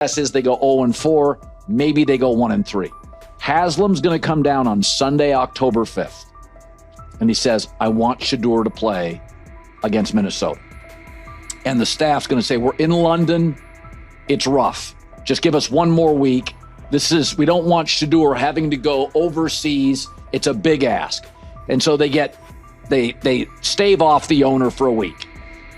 Guess is they go 0-4, maybe they go 1-3. Haslam's going to come down on Sunday, October 5th, and he says, I want Shedeur to play against Minnesota. And the staff's going to say, we're in London, it's rough. Just give us one more week. We don't want Shedeur having to go overseas. It's a big ask. And so they stave off the owner for a week.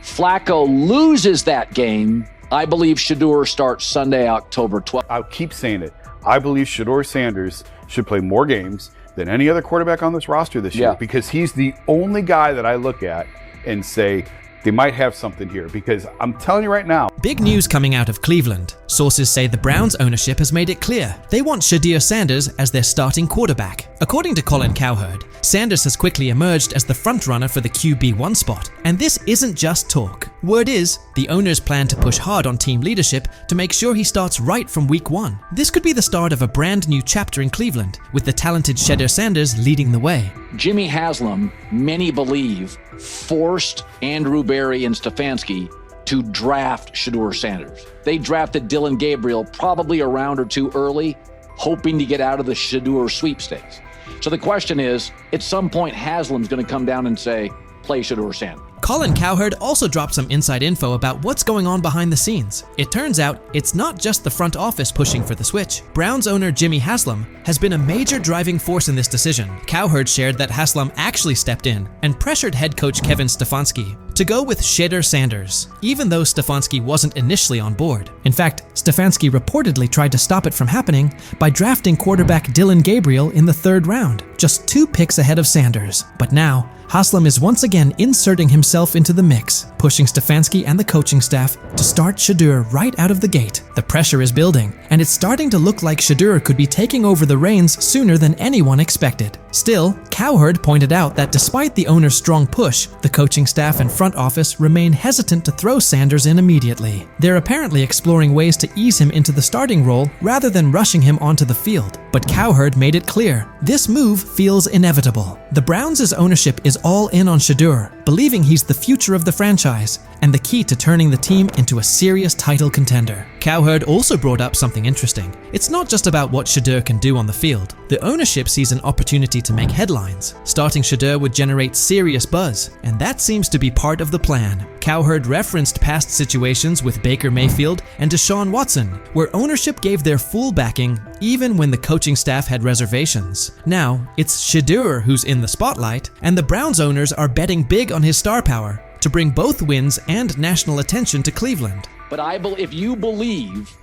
Flacco loses that game. I believe Shedeur starts Sunday, October 12th. I'll keep saying it. I believe Shedeur Sanders should play more games than any other quarterback on this roster this year, because he's the only guy that I look at and say, they might have something here, because I'm telling you right now. Big news coming out of Cleveland. Sources say the Browns ownership has made it clear they want Shedeur Sanders as their starting quarterback. According to Colin Cowherd, Sanders has quickly emerged as the frontrunner for the QB1 spot, and this isn't just talk. Word is, the owners plan to push hard on team leadership to make sure he starts right from week 1. This could be the start of a brand new chapter in Cleveland, with the talented Shedeur Sanders leading the way. Jimmy Haslam, many believe, forced Andrew Berry and Stefanski to draft Shedeur Sanders. They drafted Dylan Gabriel probably a round or two early, hoping to get out of the Shedeur sweepstakes. So the question is, at some point, Haslam's going to come down and say, play Shedeur Sanders. Colin Cowherd also dropped some inside info about what's going on behind the scenes. It turns out it's not just the front office pushing for the switch. Browns owner Jimmy Haslam has been a major driving force in this decision. Cowherd shared that Haslam actually stepped in and pressured head coach Kevin Stefanski to go with Shedeur Sanders, even though Stefanski wasn't initially on board. In fact, Stefanski reportedly tried to stop it from happening by drafting quarterback Dylan Gabriel in the 3rd round, just 2 picks ahead of Sanders. But now, Haslam is once again inserting himself into the mix, pushing Stefanski and the coaching staff to start Shedeur right out of the gate. The pressure is building, and it's starting to look like Shedeur could be taking over the reins sooner than anyone expected. Still, Cowherd pointed out that despite the owner's strong push, the coaching staff and front office remain hesitant to throw Sanders in immediately. They're apparently exploring ways to ease him into the starting role rather than rushing him onto the field. But Cowherd made it clear, this move feels inevitable. The Browns' ownership is all in on Shedeur, believing he's the future of the franchise and the key to turning the team into a serious title contender. Cowherd also brought up something interesting. It's not just about what Shedeur can do on the field. The ownership sees an opportunity to make headlines. Starting Shedeur would generate serious buzz, and that seems to be part of the plan. Cowherd referenced past situations with Baker Mayfield and Deshaun Watson, where ownership gave their full backing even when the coaching staff had reservations. Now, it's Shedeur who's in the spotlight, and the Browns owners are betting big on his star power to bring both wins and national attention to Cleveland. But if you believe,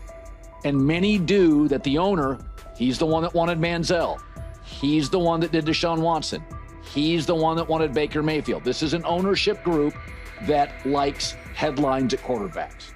and many do, that the owner, he's the one that wanted Manziel, he's the one that did Deshaun Watson, he's the one that wanted Baker Mayfield. This is an ownership group that likes headlines at quarterbacks.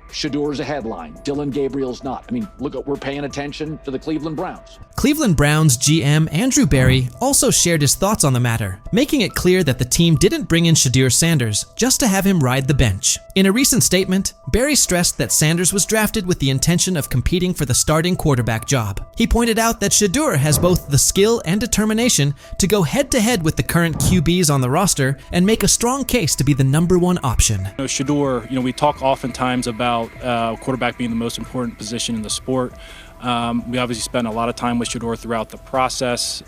Shedeur's a headline. Dylan Gabriel's not. I mean, look, we're paying attention to the Cleveland Browns. Cleveland Browns GM Andrew Berry also shared his thoughts on the matter, making it clear that the team didn't bring in Shedeur Sanders just to have him ride the bench. In a recent statement, Berry stressed that Sanders was drafted with the intention of competing for the starting quarterback job. He pointed out that Shedeur has both the skill and determination to go head-to-head with the current QBs on the roster and make a strong case to be the #1 option. Shedeur, we talk oftentimes about quarterback being the most important position in the sport. We obviously spent a lot of time with Shedeur throughout the process.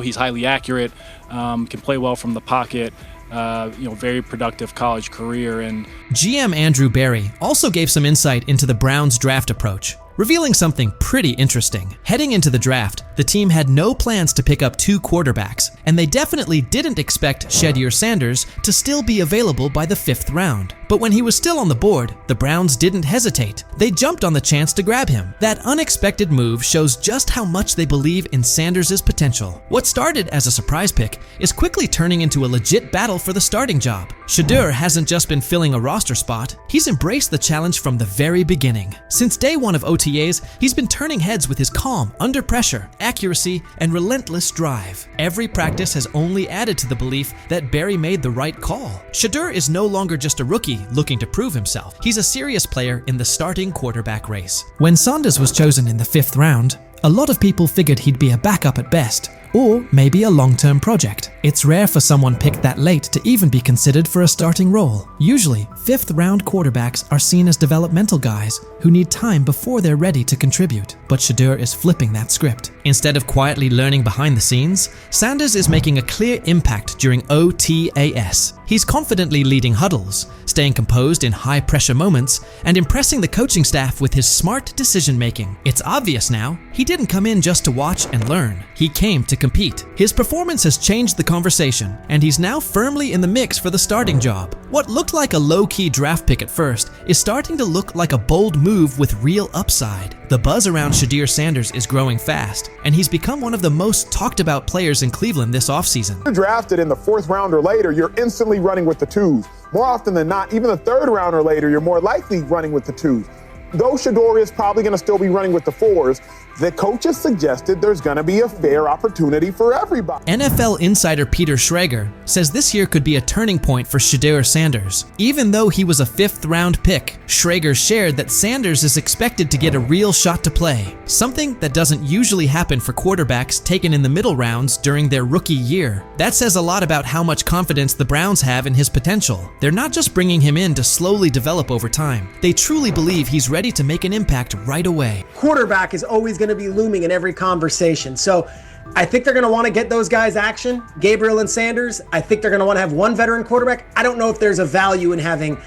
He's highly accurate, can play well from the pocket. Very productive college career. And GM Andrew Berry also gave some insight into the Browns' draft approach, revealing something pretty interesting. Heading into the draft, the team had no plans to pick up 2 quarterbacks, and they definitely didn't expect Shedeur Sanders to still be available by the 5th round. But when he was still on the board, the Browns didn't hesitate. They jumped on the chance to grab him. That unexpected move shows just how much they believe in Sanders' potential. What started as a surprise pick is quickly turning into a legit battle for the starting job. Shedeur hasn't just been filling a roster spot, he's embraced the challenge from the very beginning. Since day 1 of OTAs, he's been turning heads with his calm, under pressure, accuracy, and relentless drive. Every practice has only added to the belief that Berry made the right call. Shedeur is no longer just a rookie looking to prove himself. He's a serious player in the starting quarterback race. When Sanders was chosen in the 5th round, a lot of people figured he'd be a backup at best, or maybe a long-term project. It's rare for someone picked that late to even be considered for a starting role. Usually, fifth-round quarterbacks are seen as developmental guys who need time before they're ready to contribute. But Shedeur is flipping that script. Instead of quietly learning behind the scenes, Sanders is making a clear impact during OTAS. He's confidently leading huddles, staying composed in high-pressure moments, and impressing the coaching staff with his smart decision-making. It's obvious now, he didn't come in just to watch and learn. He came to compete. His performance has changed the conversation, and he's now firmly in the mix for the starting job. What looked like a low-key draft pick at first is starting to look like a bold move with real upside. The buzz around Shedeur Sanders is growing fast, and he's become one of the most talked about players in Cleveland this offseason. If you're drafted in the 4th round or later, you're instantly running with the 2s. More often than not, even the 3rd round or later, you're more likely running with the 2s. Though Shedeur is probably going to still be running with the 4s, the coaches suggested there's going to be a fair opportunity for everybody. NFL insider Peter Schrager says this year could be a turning point for Shedeur Sanders. Even though he was a 5th-round pick, Schrager shared that Sanders is expected to get a real shot to play, something that doesn't usually happen for quarterbacks taken in the middle rounds during their rookie year. That says a lot about how much confidence the Browns have in his potential. They're not just bringing him in to slowly develop over time. They truly believe he's ready to make an impact right away. Quarterback is always going to be looming in every conversation. So I think they're going to want to get those guys action, Gabriel and Sanders. I think they're going to want to have one veteran quarterback. I don't know if there's a value in having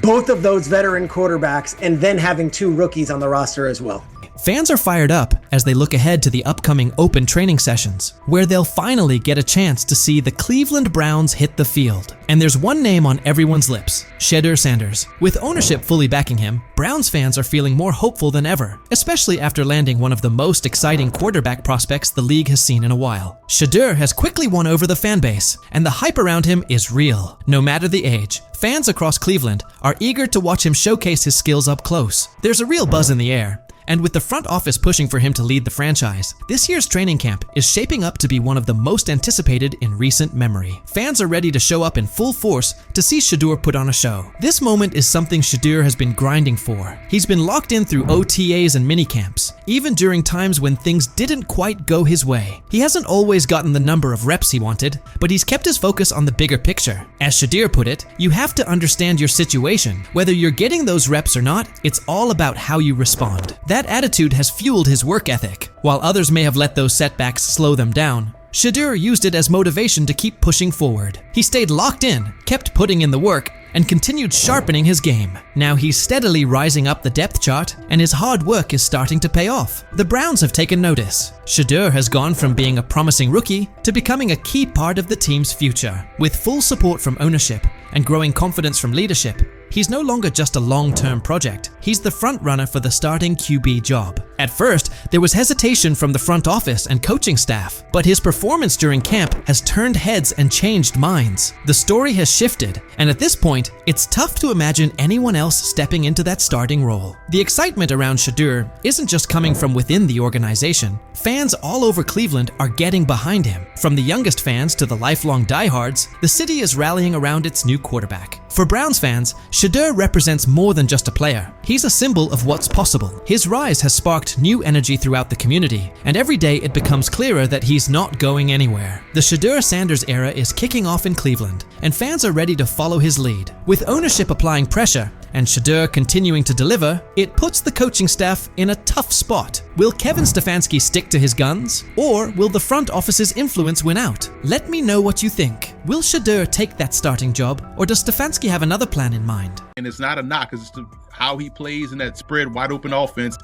both of those veteran quarterbacks and then having 2 rookies on the roster as well. Fans are fired up as they look ahead to the upcoming open training sessions, where they'll finally get a chance to see the Cleveland Browns hit the field. And there's one name on everyone's lips, Shedeur Sanders. With ownership fully backing him, Browns fans are feeling more hopeful than ever, especially after landing one of the most exciting quarterback prospects the league has seen in a while. Shedeur has quickly won over the fan base, and the hype around him is real. No matter the age, fans across Cleveland are eager to watch him showcase his skills up close. There's a real buzz in the air. And with the front office pushing for him to lead the franchise, this year's training camp is shaping up to be one of the most anticipated in recent memory. Fans are ready to show up in full force to see Shedeur put on a show. This moment is something Shedeur has been grinding for. He's been locked in through OTAs and minicamps, even during times when things didn't quite go his way. He hasn't always gotten the number of reps he wanted, but he's kept his focus on the bigger picture. As Shedeur put it, you have to understand your situation. Whether you're getting those reps or not, it's all about how you respond. That attitude has fueled his work ethic. While others may have let those setbacks slow them down, Shedeur used it as motivation to keep pushing forward. He stayed locked in, kept putting in the work, and continued sharpening his game. Now he's steadily rising up the depth chart, and his hard work is starting to pay off. The Browns have taken notice. Shedeur has gone from being a promising rookie to becoming a key part of the team's future. With full support from ownership and growing confidence from leadership, he's no longer just a long-term project. He's the front runner for the starting QB job. At first, there was hesitation from the front office and coaching staff, but his performance during camp has turned heads and changed minds. The story has shifted, and at this point, it's tough to imagine anyone else stepping into that starting role. The excitement around Shedeur isn't just coming from within the organization. Fans all over Cleveland are getting behind him. From the youngest fans to the lifelong diehards, the city is rallying around its new quarterback. For Browns fans, Shedeur represents more than just a player. He's a symbol of what's possible. His rise has sparked new energy throughout the community, and every day it becomes clearer that he's not going anywhere. The Shedeur Sanders era is kicking off in Cleveland, and fans are ready to follow his lead. With ownership applying pressure and Shedeur continuing to deliver, it puts the coaching staff in a tough spot. Will Kevin Stefanski stick to his guns, or will the front office's influence win out? Let me know what you think. Will Shedeur take that starting job, or does Stefanski have another plan in mind? And it's not a knock, it's just how he plays in that spread wide open offense,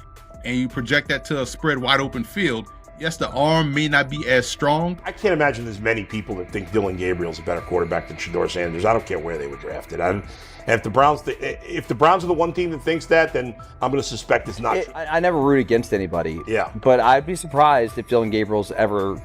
and you project that to a spread wide open field. Yes, the arm may not be as strong. I can't imagine there's many people that think Dylan Gabriel's a better quarterback than Shedeur Sanders. I don't care where they were drafted. If the Browns are the one team that thinks that, then I'm going to suspect it's not true. I never root against anybody. Yeah. But I'd be surprised if Dylan Gabriel's ever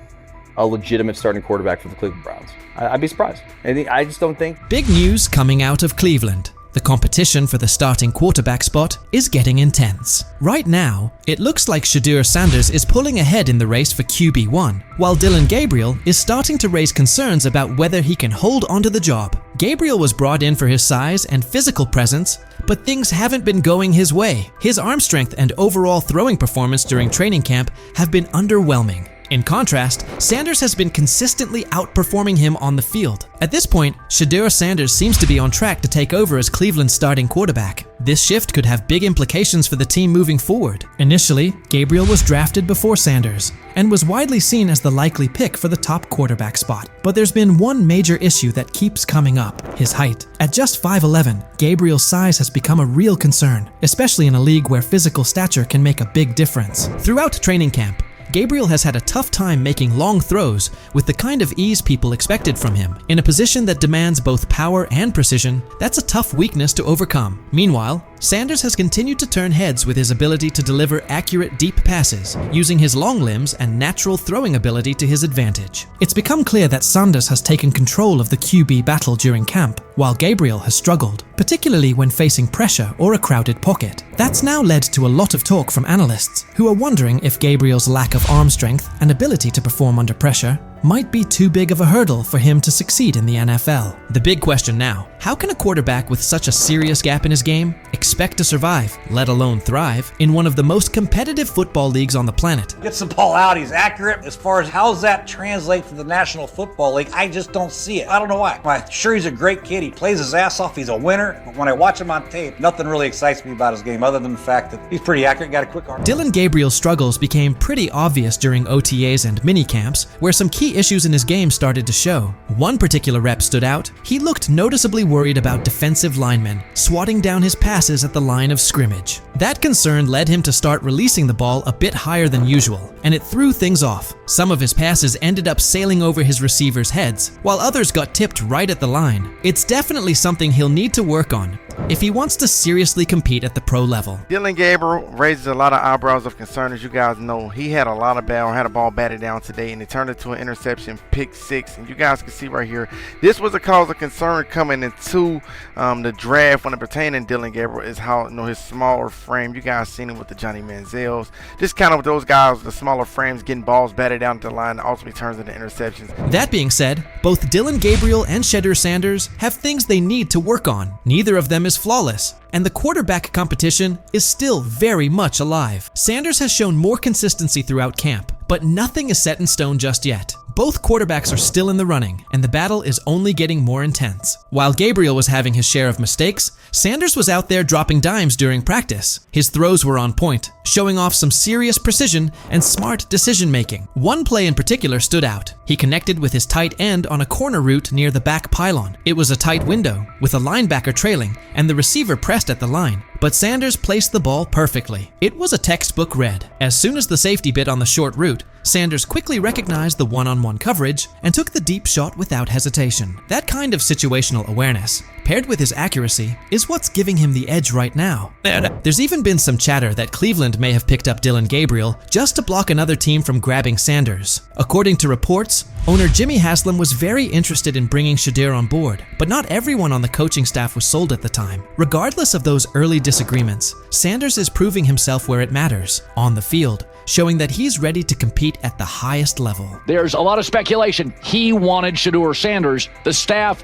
a legitimate starting quarterback for the Cleveland Browns. I'd be surprised. I just don't think. Big news coming out of Cleveland. The competition for the starting quarterback spot is getting intense. Right now, it looks like Shedeur Sanders is pulling ahead in the race for QB1, while Dylan Gabriel is starting to raise concerns about whether he can hold onto the job. Gabriel was brought in for his size and physical presence, but things haven't been going his way. His arm strength and overall throwing performance during training camp have been underwhelming. In contrast, Sanders has been consistently outperforming him on the field. At this point, Shedeur Sanders seems to be on track to take over as Cleveland's starting quarterback. This shift could have big implications for the team moving forward. Initially, Gabriel was drafted before Sanders and was widely seen as the likely pick for the top quarterback spot. But there's been one major issue that keeps coming up: his height. At just 5'11", Gabriel's size has become a real concern, especially in a league where physical stature can make a big difference. Throughout training camp, Gabriel has had a tough time making long throws with the kind of ease people expected from him. In a position that demands both power and precision, that's a tough weakness to overcome. Meanwhile, Sanders has continued to turn heads with his ability to deliver accurate deep passes, using his long limbs and natural throwing ability to his advantage. It's become clear that Sanders has taken control of the QB battle during camp, while Gabriel has struggled, particularly when facing pressure or a crowded pocket. That's now led to a lot of talk from analysts, who are wondering if Gabriel's lack of arm strength and ability to perform under pressure might be too big of a hurdle for him to succeed in the NFL. The big question now: how can a quarterback with such a serious gap in his game expect to survive, let alone thrive, in one of the most competitive football leagues on the planet? Gets the ball out, he's accurate. As far as how does that translate to the National Football League, I just don't see it. I don't know why. I'm sure he's a great kid, he plays his ass off, he's a winner, but when I watch him on tape, nothing really excites me about his game other than the fact that he's pretty accurate, got a quick arm. Dillon Gabriel's struggles became pretty obvious during OTAs and minicamps, where some key issues in his game started to show. One particular rep stood out. He looked noticeably worried about defensive linemen swatting down his passes at the line of scrimmage. That concern led him to start releasing the ball a bit higher than usual, and it threw things off. Some of his passes ended up sailing over his receivers' heads, while others got tipped right at the line. It's definitely something he'll need to work on if he wants to seriously compete at the pro level. Dillon Gabriel raises a lot of eyebrows of concern. As you guys know, he had a ball batted down today, and it turned into an interception, pick six. And you guys can see right here, this was a cause of concern coming into the draft when it pertained to Dillon Gabriel, is how, his smaller frame. You guys seen him with the Johnny Manziels. Just kind of with those guys, the smaller frames, getting balls batted down to the line, ultimately turns into interceptions. That being said, both Dillon Gabriel and Shedeur Sanders have things they need to work on. Neither of them is flawless, and the quarterback competition is still very much alive. Sanders has shown more consistency throughout camp, but nothing is set in stone just yet. Both quarterbacks are still in the running, and the battle is only getting more intense. While Gabriel was having his share of mistakes, Sanders was out there dropping dimes during practice. His throws were on point, showing off some serious precision and smart decision-making. One play in particular stood out. He connected with his tight end on a corner route near the back pylon. It was a tight window, with a linebacker trailing, and the receiver pressed at the line. But Sanders placed the ball perfectly. It was a textbook read. As soon as the safety bit on the short route, Sanders quickly recognized the one-on-one coverage and took the deep shot without hesitation. That kind of situational awareness, paired with his accuracy, is what's giving him the edge right now. There's even been some chatter that Cleveland may have picked up Dillon Gabriel just to block another team from grabbing Sanders. According to reports, owner Jimmy Haslam was very interested in bringing Shedeur on board, but not everyone on the coaching staff was sold at the time. Regardless of those early disagreements, Sanders is proving himself where it matters, on the field, showing that he's ready to compete at the highest level. There's a lot of speculation. He wanted Shedeur Sanders. The staff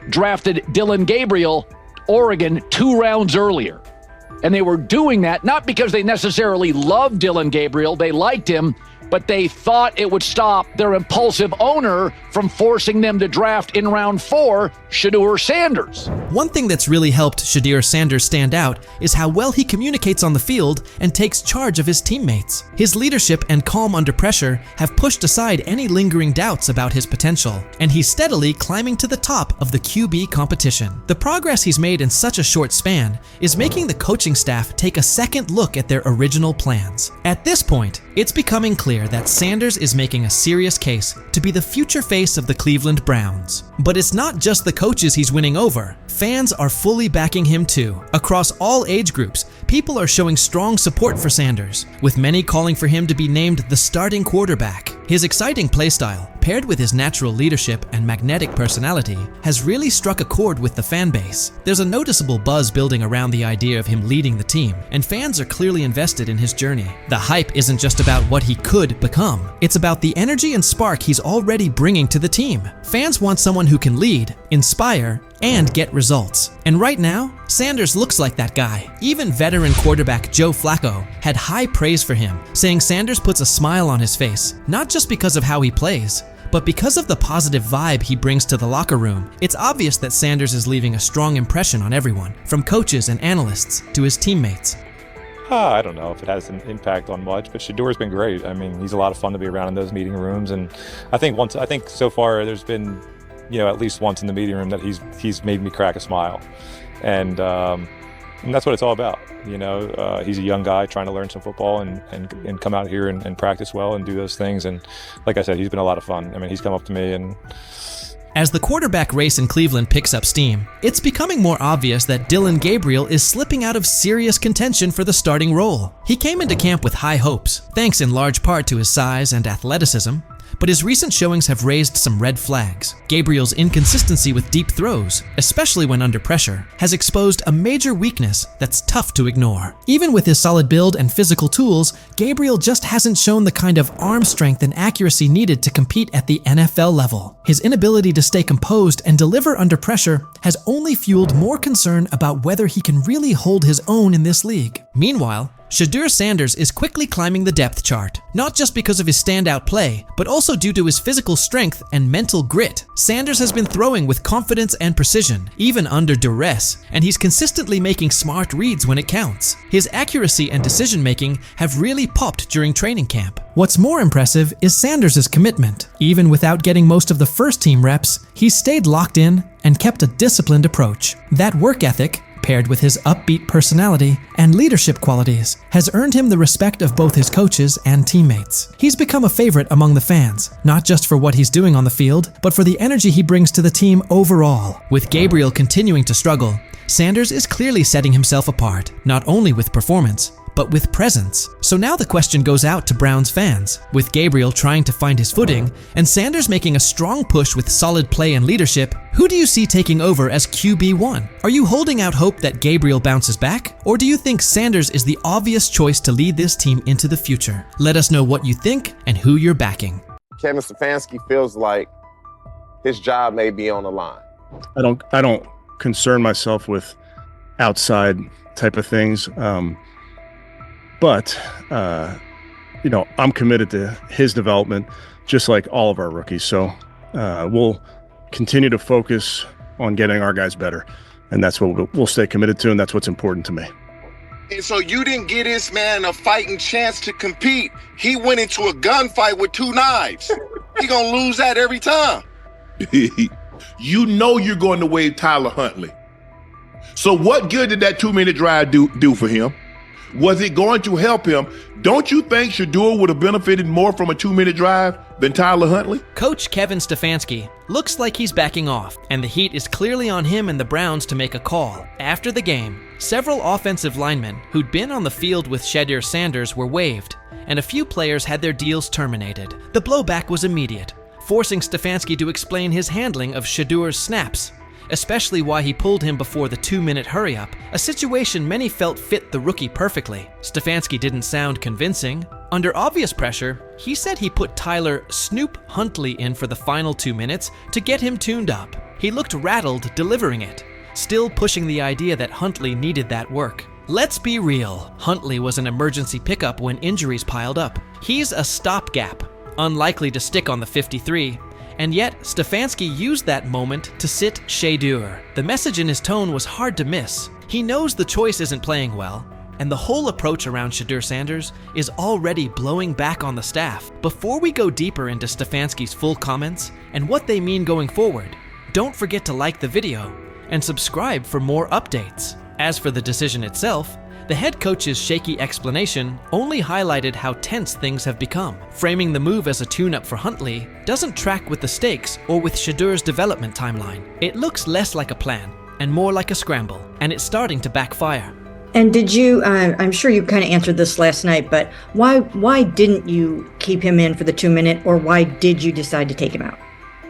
drafted Dillon Gabriel, Oregon, 2 rounds earlier. And they were doing that not because they necessarily loved Dillon Gabriel, they liked him, but they thought it would stop their impulsive owner from forcing them to draft in round 4 Shedeur Sanders. One thing that's really helped Shedeur Sanders stand out is how well he communicates on the field and takes charge of his teammates. His leadership and calm under pressure have pushed aside any lingering doubts about his potential, and he's steadily climbing to the top of the QB competition. The progress he's made in such a short span is making the coaching staff take a second look at their original plans. At this point, it's becoming clear that Sanders is making a serious case to be the future face of the Cleveland Browns. But it's not just the coaches he's winning over. Fans are fully backing him too. Across all age groups, people are showing strong support for Sanders, with many calling for him to be named the starting quarterback. His exciting playstyle, paired with his natural leadership and magnetic personality, has really struck a chord with the fan base. There's a noticeable buzz building around the idea of him leading the team, and fans are clearly invested in his journey. The hype isn't just about what he could become. It's about the energy and spark he's already bringing to the team. Fans want someone who can lead, inspire, and get results. And right now, Sanders looks like that guy. Even veteran quarterback Joe Flacco had high praise for him, saying Sanders puts a smile on his face, not just because of how he plays, but because of the positive vibe he brings to the locker room. It's obvious that Sanders is leaving a strong impression on everyone, from coaches and analysts to his teammates. I don't know if it has an impact on much, but Shedeur's been great. I mean, he's a lot of fun to be around in those meeting rooms, and I think so far there's been, at least once in the meeting room that he's made me crack a smile, and that's what it's all about. He's a young guy trying to learn some football and come out here and practice well and do those things. And like I said, he's been a lot of fun. I mean, he's come up to me and. As the quarterback race in Cleveland picks up steam, it's becoming more obvious that Dillon Gabriel is slipping out of serious contention for the starting role. He came into camp with high hopes, thanks in large part to his size and athleticism, but his recent showings have raised some red flags. Gabriel's inconsistency with deep throws, especially when under pressure, has exposed a major weakness that's tough to ignore. Even with his solid build and physical tools, Gabriel just hasn't shown the kind of arm strength and accuracy needed to compete at the NFL level. His inability to stay composed and deliver under pressure has only fueled more concern about whether he can really hold his own in this league. Meanwhile, Shedeur Sanders is quickly climbing the depth chart, not just because of his standout play, but also due to his physical strength and mental grit. Sanders has been throwing with confidence and precision, even under duress, and he's consistently making smart reads when it counts. His accuracy and decision-making have really popped during training camp. What's more impressive is Sanders' commitment. Even without getting most of the first-team reps, he's stayed locked in and kept a disciplined approach. That work ethic, paired with his upbeat personality and leadership qualities, has earned him the respect of both his coaches and teammates. He's become a favorite among the fans, not just for what he's doing on the field, but for the energy he brings to the team overall. With Gabriel continuing to struggle, Sanders is clearly setting himself apart, not only with performance, but with presence. So now the question goes out to Browns fans. With Gabriel trying to find his footing, and Sanders making a strong push with solid play and leadership, who do you see taking over as QB1? Are you holding out hope that Gabriel bounces back? Or do you think Sanders is the obvious choice to lead this team into the future? Let us know what you think and who you're backing. Kevin Stefanski feels like his job may be on the line. I don't concern myself with outside type of things. But I'm committed to his development, just like all of our rookies. So we'll continue to focus on getting our guys better. And that's what we'll stay committed to, and that's what's important to me. And so you didn't give this man a fighting chance to compete. He went into a gunfight with 2 knives. He gonna lose that every time. You know you're going to waive Tyler Huntley. So what good did that 2-minute drive do for him? Was it going to help him? Don't you think Shedeur would have benefited more from a 2-minute drive than Tyler Huntley? Coach Kevin Stefanski looks like he's backing off, and the heat is clearly on him and the Browns to make a call. After the game, several offensive linemen who'd been on the field with Shedeur Sanders were waived, and a few players had their deals terminated. The blowback was immediate, forcing Stefanski to explain his handling of Shedeur's snaps, especially why he pulled him before the 2-minute hurry-up, a situation many felt fit the rookie perfectly. Stefanski didn't sound convincing. Under obvious pressure, he said he put Tyler Snoop Huntley in for the final 2 minutes to get him tuned up. He looked rattled delivering it, still pushing the idea that Huntley needed that work. Let's be real, Huntley was an emergency pickup when injuries piled up. He's a stopgap, unlikely to stick on the 53, and yet Stefanski used that moment to sit Shedeur. The message in his tone was hard to miss. He knows the choice isn't playing well, and the whole approach around Shedeur Sanders is already blowing back on the staff. Before we go deeper into Stefanski's full comments and what they mean going forward, don't forget to like the video and subscribe for more updates. As for the decision itself, the head coach's shaky explanation only highlighted how tense things have become. Framing the move as a tune-up for Huntley doesn't track with the stakes or with Shedeur's development timeline. It looks less like a plan and more like a scramble, and it's starting to backfire. And did you, I'm sure you kind of answered this last night, but why didn't you keep him in for the 2-minute, or why did you decide to take him out?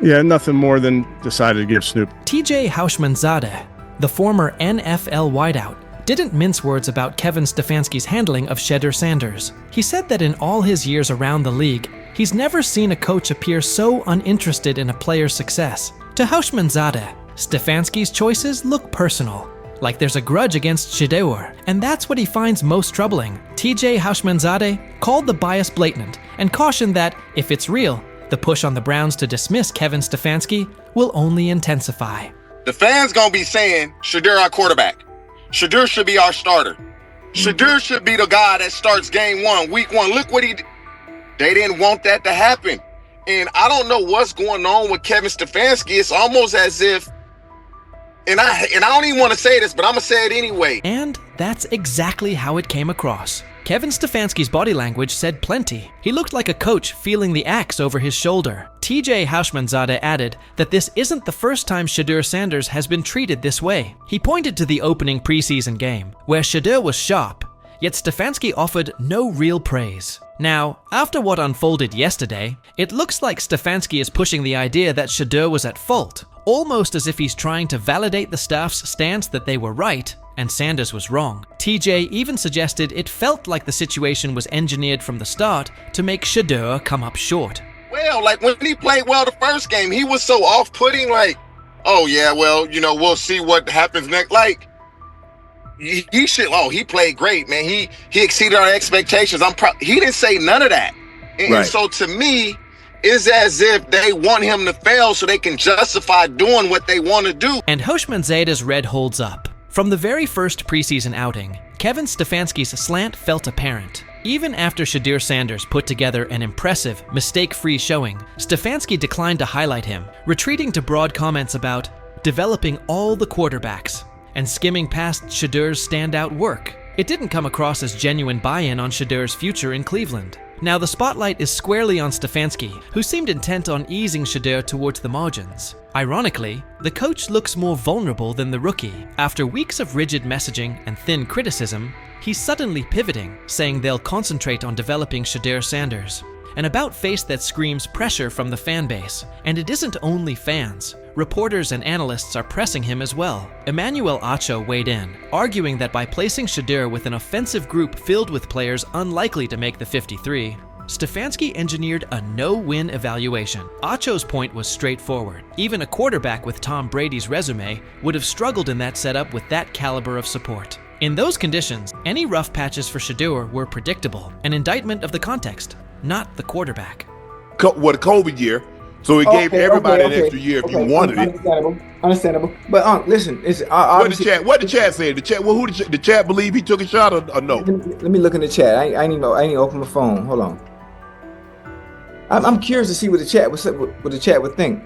Yeah, nothing more than decided to give Snoop. TJ Houshmandzadeh, the former NFL wideout, didn't mince words about Kevin Stefanski's handling of Shedeur Sanders. He said that in all his years around the league, he's never seen a coach appear so uninterested in a player's success. To Houshmandzadeh, Stefanski's choices look personal, like there's a grudge against Shedeur, and that's what he finds most troubling. TJ Houshmandzadeh called the bias blatant and cautioned that, if it's real, the push on the Browns to dismiss Kevin Stefanski will only intensify. The fans gonna be saying, Shedeur our quarterback. Shedeur should be our starter. Shedeur should be the guy that starts game one, week one. Look what he did. They didn't want that to happen. And I don't know what's going on with Kevin Stefanski. It's almost as if, and I don't even want to say this, but I'm going to say it anyway. And that's exactly how it came across. Kevin Stefanski's body language said plenty. He looked like a coach feeling the axe over his shoulder. TJ Houshmandzadeh added that this isn't the first time Shedeur Sanders has been treated this way. He pointed to the opening preseason game, where Shedeur was sharp, yet Stefanski offered no real praise. Now, after what unfolded yesterday, it looks like Stefanski is pushing the idea that Shedeur was at fault, almost as if he's trying to validate the staff's stance that they were right and Sanders was wrong. TJ even suggested it felt like the situation was engineered from the start to make Shedeur come up short. Well, like when he played well the first game, he was so off-putting, like, oh yeah, well, you know, we'll see what happens next. Like, he should, oh, he played great, man. He exceeded our expectations. He didn't say none of that. And so to me, it's as if they want him to fail so they can justify doing what they want to do. And Houshmandzadeh's red holds up. From the very first preseason outing, Kevin Stefanski's slant felt apparent. Even after Shedeur Sanders put together an impressive, mistake-free showing, Stefanski declined to highlight him, retreating to broad comments about developing all the quarterbacks and skimming past Shedeur's standout work. It didn't come across as genuine buy-in on Shedeur's future in Cleveland. Now the spotlight is squarely on Stefanski, who seemed intent on easing Shedeur towards the margins. Ironically, the coach looks more vulnerable than the rookie. After weeks of rigid messaging and thin criticism, he's suddenly pivoting, saying they'll concentrate on developing Shedeur Sanders. An about-face that screams pressure from the fan base. And it isn't only fans. Reporters and analysts are pressing him as well. Emmanuel Acho weighed in, arguing that by placing Shedeur with an offensive group filled with players unlikely to make the 53, Stefanski engineered a no-win evaluation. Acho's point was straightforward. Even a quarterback with Tom Brady's resume would have struggled in that setup with that caliber of support. In those conditions, any rough patches for Shedeur were predictable, an indictment of the context, not the quarterback. The COVID year, so it gave everybody an extra year if you wanted it. Understandable. But listen, it's what the chat said. The chat. Well, who the chat believe he took a shot or no? Let me look in the chat. I ain't even open my phone. Hold on. I'm curious to see what the chat would think.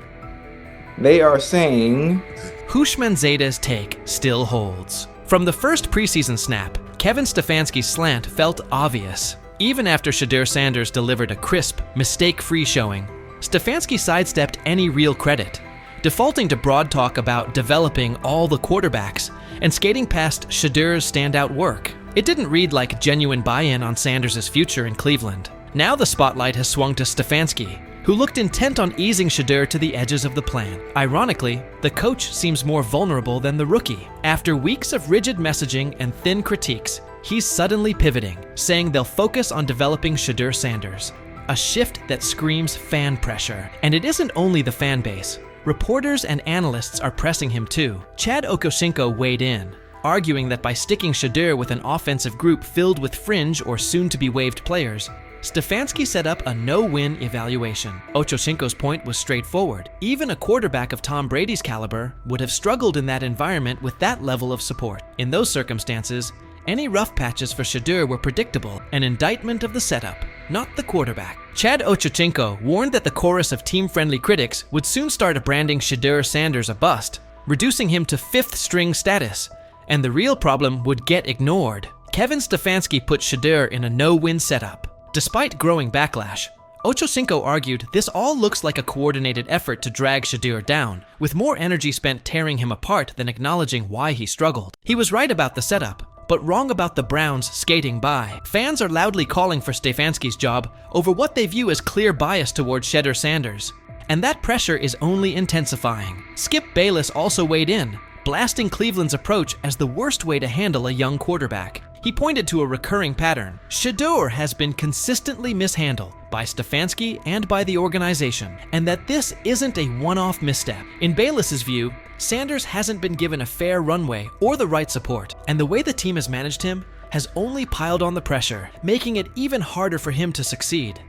They are saying Houshmandzadeh's take still holds. From the first preseason snap, Kevin Stefanski's slant felt obvious. Even after Shedeur Sanders delivered a crisp, mistake-free showing, Stefanski sidestepped any real credit, defaulting to broad talk about developing all the quarterbacks and skating past Shedeur's standout work. It didn't read like genuine buy-in on Sanders' future in Cleveland. Now the spotlight has swung to Stefanski, who looked intent on easing Shedeur to the edges of the plan. Ironically, the coach seems more vulnerable than the rookie. After weeks of rigid messaging and thin critiques, he's suddenly pivoting, saying they'll focus on developing Shedeur Sanders. A shift that screams fan pressure. And it isn't only the fan base. Reporters and analysts are pressing him too. Chad Okosinko weighed in, arguing that by sticking Shedeur with an offensive group filled with fringe or soon-to-be-waived players, Stefanski set up a no-win evaluation. Ochocinco's point was straightforward. Even a quarterback of Tom Brady's caliber would have struggled in that environment with that level of support. In those circumstances, any rough patches for Shedeur were predictable, an indictment of the setup, not the quarterback. Chad Ochocinco warned that the chorus of team-friendly critics would soon start branding Shedeur Sanders a bust, reducing him to fifth-string status, and the real problem would get ignored. Kevin Stefanski put Shedeur in a no-win setup. Despite growing backlash, Ochocinco argued this all looks like a coordinated effort to drag Shedeur down, with more energy spent tearing him apart than acknowledging why he struggled. He was right about the setup, but wrong about the Browns skating by. Fans are loudly calling for Stefanski's job over what they view as clear bias towards Shedeur Sanders, and that pressure is only intensifying. Skip Bayless also weighed in, blasting Cleveland's approach as the worst way to handle a young quarterback. He pointed to a recurring pattern. Shedeur has been consistently mishandled by Stefanski and by the organization, and that this isn't a one-off misstep. In Bayless's view, Sanders hasn't been given a fair runway or the right support, and the way the team has managed him has only piled on the pressure, making it even harder for him to succeed.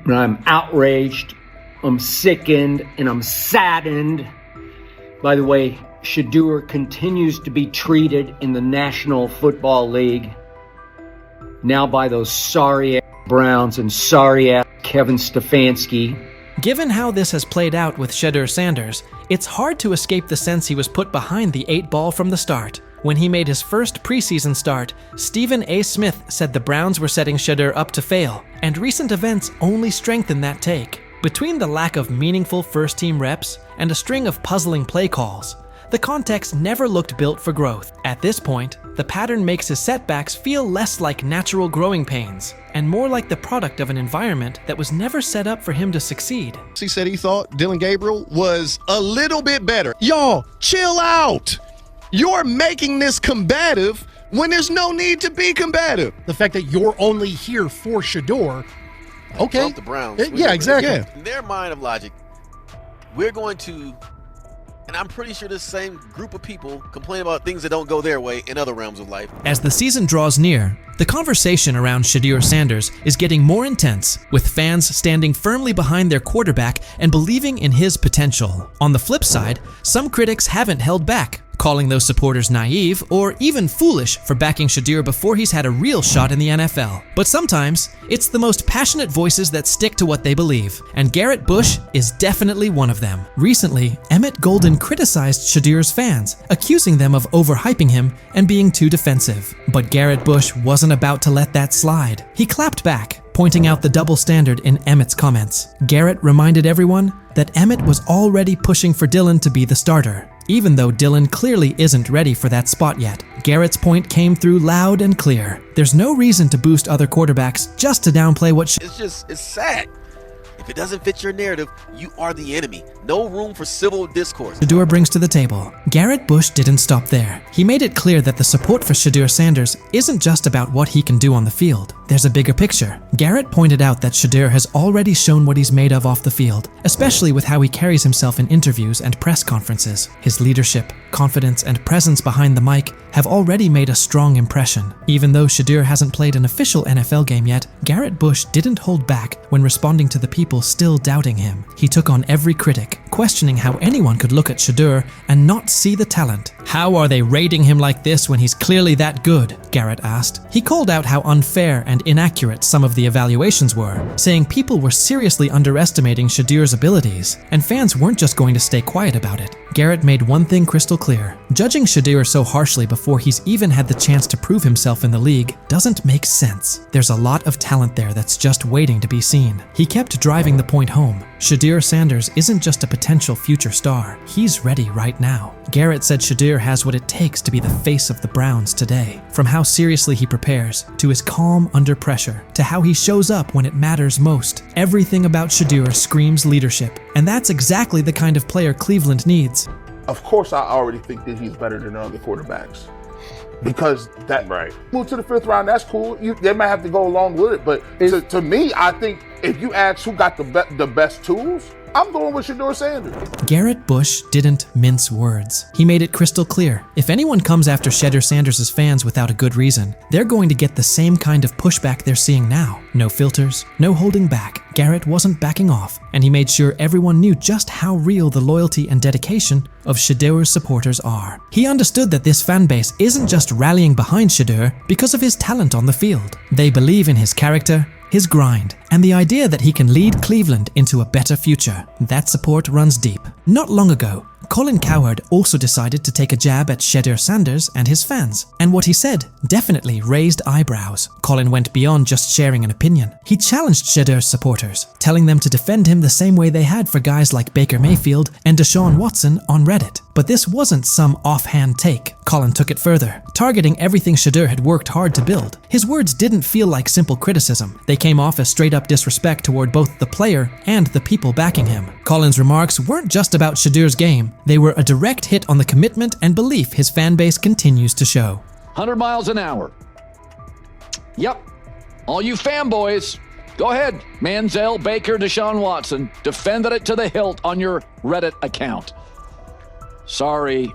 I'm outraged, I'm sickened, and I'm saddened by the way Shedeur continues to be treated in the National Football League, now by those sorry-ass Browns and sorry-ass Kevin Stefanski. Given how this has played out with Shedeur Sanders, it's hard to escape the sense he was put behind the 8 ball from the start. When he made his first preseason start, Stephen A. Smith said the Browns were setting Shedeur up to fail, and recent events only strengthen that take. Between the lack of meaningful first-team reps and a string of puzzling play calls, the context never looked built for growth. At this point, the pattern makes his setbacks feel less like natural growing pains and more like the product of an environment that was never set up for him to succeed. He said he thought Dillon Gabriel was a little bit better. Y'all, chill out. You're making this combative when there's no need to be combative. The fact that you're only here for Shedeur, okay. Love the Browns. Yeah, exactly. Yeah. In their mind of logic, we're going to, and I'm pretty sure this same group of people complain about things that don't go their way in other realms of life. As the season draws near, the conversation around Shedeur Sanders is getting more intense, with fans standing firmly behind their quarterback and believing in his potential. On the flip side, some critics haven't held back, calling those supporters naive or even foolish for backing Shedeur before he's had a real shot in the NFL. But sometimes, it's the most passionate voices that stick to what they believe, and Garrett Bush is definitely one of them. Recently, Emmett Golden criticized Shedeur's fans, accusing them of overhyping him and being too defensive. But Garrett Bush wasn't about to let that slide. He clapped back, pointing out the double standard in Emmett's comments. Garrett reminded everyone that Emmett was already pushing for Dillon to be the starter, even though Dillon clearly isn't ready for that spot yet. Garrett's point came through loud and clear. There's no reason to boost other quarterbacks just to downplay what It's sad. If it doesn't fit your narrative, you are the enemy. No room for civil discourse. Shedeur brings to the table. Garrett Bush didn't stop there. He made it clear that the support for Shedeur Sanders isn't just about what he can do on the field. There's a bigger picture. Garrett pointed out that Shedeur has already shown what he's made of off the field, especially with how he carries himself in interviews and press conferences. His leadership, confidence, and presence behind the mic have already made a strong impression. Even though Shedeur hasn't played an official NFL game yet, Garrett Bush didn't hold back when responding to the people still doubting him. He took on every critic, questioning how anyone could look at Shedeur and not see the talent. How are they rating him like this when he's clearly that good? Garrett asked. He called out how unfair and inaccurate some of the evaluations were, saying people were seriously underestimating Shedeur's abilities, and fans weren't just going to stay quiet about it. Garrett made one thing crystal clear. Judging Shedeur so harshly before he's even had the chance to prove himself in the league doesn't make sense. There's a lot of talent there that's just waiting to be seen. He kept driving the point home. Shedeur Sanders isn't just a potential future star. He's ready right now. Garrett said Shedeur has what it takes to be the face of the Browns today. From how seriously he prepares, to his calm under pressure, to how he shows up when it matters most. Everything about Shedeur screams leadership, and that's exactly the kind of player Cleveland needs. Of course, I already think that he's better than the other quarterbacks. Because that move to the 5th round, that's cool. They might have to go along with it, but to me, I think if you ask who got the best tools, I'm going with Shedeur Sanders. Garrett Bush didn't mince words. He made it crystal clear. If anyone comes after Shedeur Sanders' fans without a good reason, they're going to get the same kind of pushback they're seeing now. No filters, no holding back. Garrett wasn't backing off, and he made sure everyone knew just how real the loyalty and dedication of Shedeur's supporters are. He understood that this fan base isn't just rallying behind Shedeur because of his talent on the field. They believe in his character, his grind, and the idea that he can lead Cleveland into a better future. That support runs deep. Not long ago, Colin Cowherd also decided to take a jab at Shedeur Sanders and his fans, and what he said definitely raised eyebrows. Colin went beyond just sharing an opinion. He challenged Shedeur's supporters, telling them to defend him the same way they had for guys like Baker Mayfield and Deshaun Watson on Reddit. But this wasn't some offhand take. Colin took it further, targeting everything Shedeur had worked hard to build. His words didn't feel like simple criticism. They came off as straight-up disrespect toward both the player and the people backing him. Colin's remarks weren't just about Shedeur's game. They were a direct hit on the commitment and belief his fan base continues to show. 100 miles an hour. Yep. All you fanboys, go ahead. Manziel, Baker, Deshaun Watson, defended it to the hilt on your Reddit account. Sorry.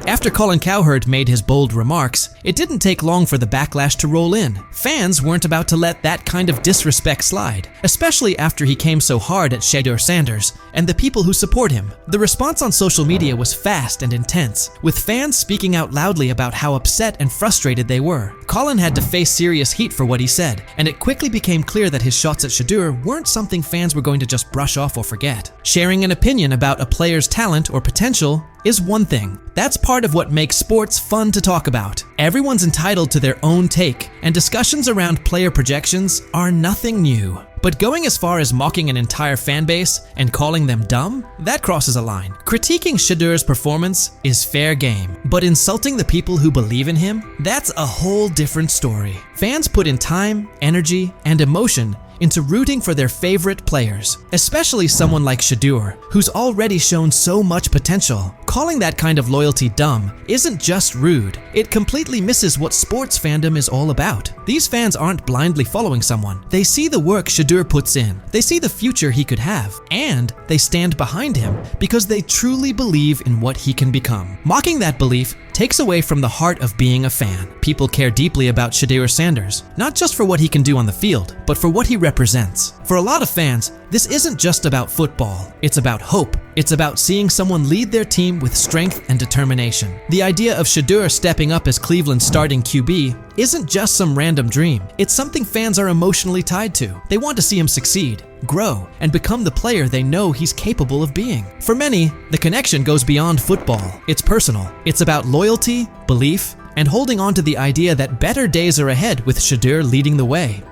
After Colin Cowherd made his bold remarks, it didn't take long for the backlash to roll in. Fans weren't about to let that kind of disrespect slide, especially after he came so hard at Shedeur Sanders and the people who support him. The response on social media was fast and intense, with fans speaking out loudly about how upset and frustrated they were. Colin had to face serious heat for what he said, and it quickly became clear that his shots at Shedeur weren't something fans were going to just brush off or forget. Sharing an opinion about a player's talent or potential is one thing. That's part of what makes sports fun to talk about. Everyone's entitled to their own take, and discussions around player projections are nothing new. But going as far as mocking an entire fan base and calling them dumb, that crosses a line. Critiquing Shedeur's performance is fair game, but insulting the people who believe in him, that's a whole different story. Fans put in time, energy, and emotion into rooting for their favorite players, especially someone like Shedeur, who's already shown so much potential. Calling that kind of loyalty dumb isn't just rude, it completely misses what sports fandom is all about. These fans aren't blindly following someone. They see the work Shedeur puts in, they see the future he could have, and they stand behind him because they truly believe in what he can become. Mocking that belief takes away from the heart of being a fan. People care deeply about Shedeur Sanders, not just for what he can do on the field, but for what he represents. For a lot of fans, this isn't just about football. It's about hope. It's about seeing someone lead their team with strength and determination. The idea of Shedeur stepping up as Cleveland's starting QB isn't just some random dream. It's something fans are emotionally tied to. They want to see him succeed, grow, and become the player they know he's capable of being. For many, the connection goes beyond football. It's personal. It's about loyalty, belief, and holding on to the idea that better days are ahead with Shedeur leading the way.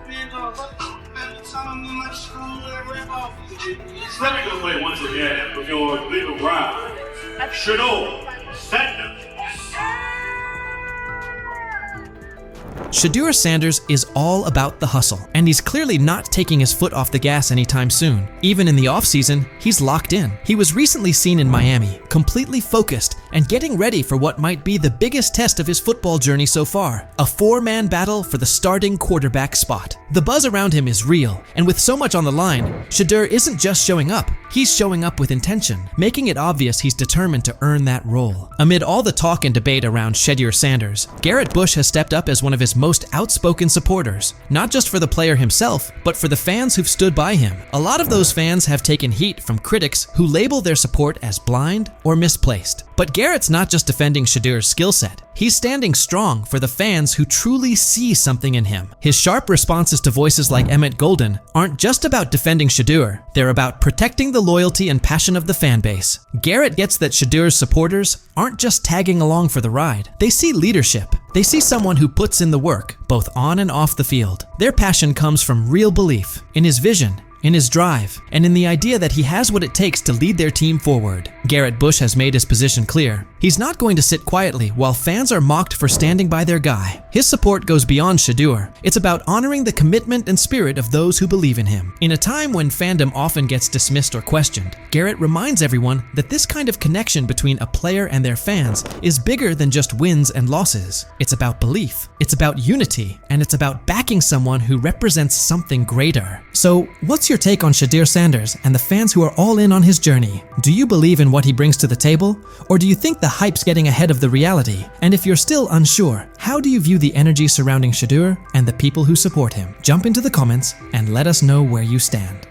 Let me go play once again with your little round. Shedeur Sanders. Shedeur Sanders is all about the hustle, and he's clearly not taking his foot off the gas anytime soon. Even in the offseason, he's locked in. He was recently seen in Miami, completely focused and getting ready for what might be the biggest test of his football journey so far, a four-man battle for the starting quarterback spot. The buzz around him is real, and with so much on the line, Shedeur isn't just showing up, he's showing up with intention, making it obvious he's determined to earn that role. Amid all the talk and debate around Shedeur Sanders, Garrett Bush has stepped up as one of his most outspoken supporters, not just for the player himself, but for the fans who've stood by him. A lot of those fans have taken heat from critics who label their support as blind or misplaced. But Garrett's not just defending Shedeur's skill set. He's standing strong for the fans who truly see something in him. His sharp responses to voices like Emmett Golden aren't just about defending Shedeur, they're about protecting the loyalty and passion of the fan base. Garrett gets that Shedeur's supporters aren't just tagging along for the ride. They see leadership. They see someone who puts in the work, both on and off the field. Their passion comes from real belief in his vision, in his drive, and in the idea that he has what it takes to lead their team forward. Garrett Bush has made his position clear. He's not going to sit quietly while fans are mocked for standing by their guy. His support goes beyond Shedeur. It's about honoring the commitment and spirit of those who believe in him. In a time when fandom often gets dismissed or questioned, Garrett reminds everyone that this kind of connection between a player and their fans is bigger than just wins and losses. It's about belief, it's about unity, and it's about backing someone who represents something greater. So, what's your take on Shedeur Sanders and the fans who are all in on his journey? Do you believe in what he brings to the table, or do you think the hype's getting ahead of the reality? And if you're still unsure, how do you view the energy surrounding Shedeur and the people who support him? Jump into the comments and let us know where you stand.